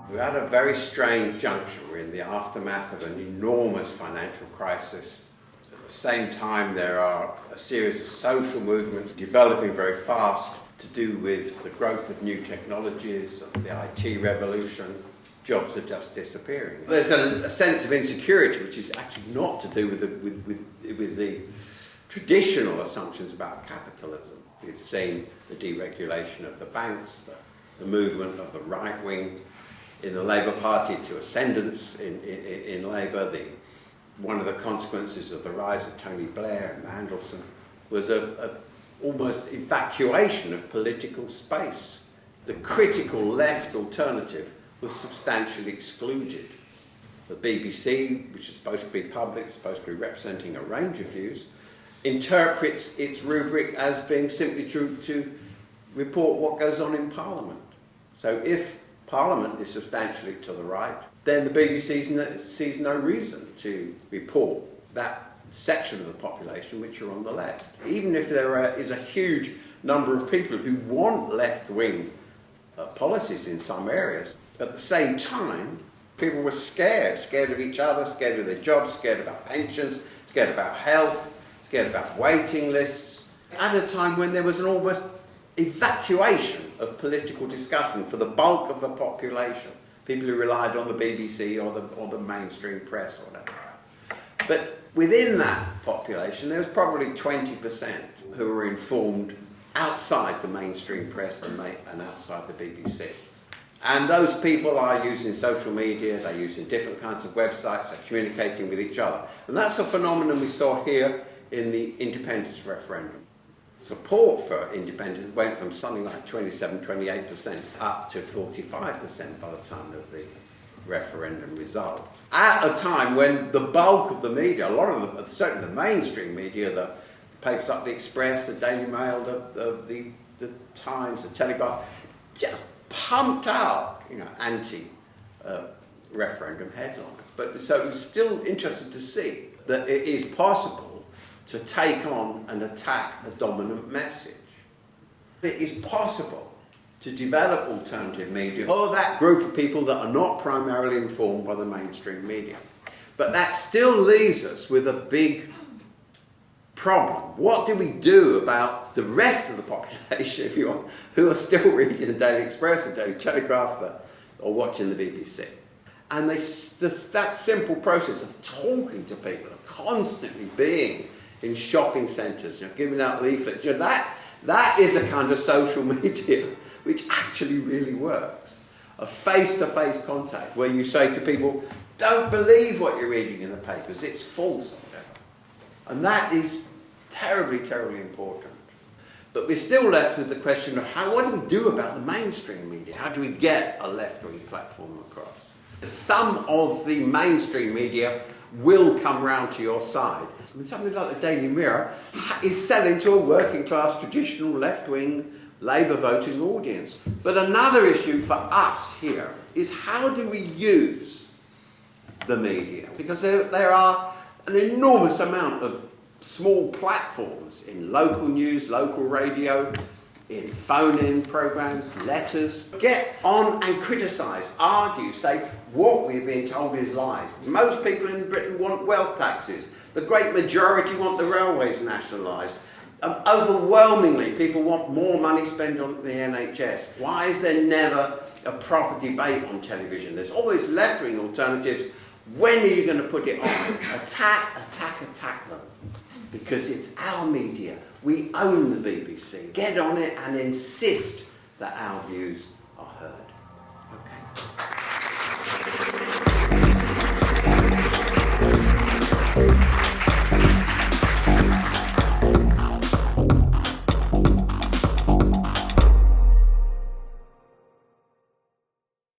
We're at a very strange juncture. We're in the aftermath of an enormous financial crisis. At the same time, there are a series of social movements developing very fast to do with the growth of new technologies, of the IT revolution. Jobs are just disappearing. There's a sense of insecurity, which is actually not to do with the traditional assumptions about capitalism. We've seen the deregulation of the banks, the movement of the right wing in the Labour Party to ascendance in Labour. One of the consequences of the rise of Tony Blair and Mandelson was a almost evacuation of political space. The critical left alternative was substantially excluded. The BBC, which is supposed to be public, supposed to be representing a range of views, interprets its rubric as being simply to report what goes on in Parliament. So if Parliament is substantially to the right, then the BBC sees no reason to report that section of the population which are on the left. Even if there is a huge number of people who want left-wing policies in some areas, at the same time, people were scared of each other, scared of their jobs, scared about pensions, scared about health, scared about waiting lists, at a time when there was an almost evacuation of political discussion for the bulk of the population, people who relied on the BBC or the mainstream press or whatever. But within that population, there was probably 20% who were informed outside the mainstream press and outside the BBC. And those people are using social media, they're using different kinds of websites, they're communicating with each other. And that's a phenomenon we saw here in the independence referendum. Support for independence went from something like 27-28% up to 45% by the time of the referendum result. At a time when the bulk of the media, a lot of certainly the mainstream media, the papers like the Express, the Daily Mail, the Times, the Telegraph, just pumped out, anti-referendum headlines. But so it was still interesting to see that it is possible to take on and attack a dominant message. It is possible to develop alternative media for that group of people that are not primarily informed by the mainstream media. But that still leaves us with a big problem. What do we do about the rest of the population, if you want, who are still reading the Daily Express, the Daily Telegraph, or watching the BBC? And that simple process of talking to people, of constantly being in shopping centres, giving out leaflets, that is a kind of social media which actually really works. A face-to-face contact where you say to people, don't believe what you're reading in the papers, it's false. And that is terribly, terribly important. But we're still left with the question of what do we do about the mainstream media? How do we get a left-wing platform across? Some of the mainstream media will come round to your side. I mean, something like the Daily Mirror is selling to a working-class, traditional left-wing Labour voting audience. But another issue for us here is how do we use the media? Because there are an enormous amount of small platforms in local news, local radio, in phone-in programmes, letters. Get on and criticise, argue, say what we're being told is lies. Most people in Britain want wealth taxes. The great majority want the railways nationalised. Overwhelmingly, people want more money spent on the NHS. Why is there never a proper debate on television? There's always left-wing alternatives. When are you going to put it on? Attack them. Because it's our media. We own the BBC. Get on it and insist that our views are heard.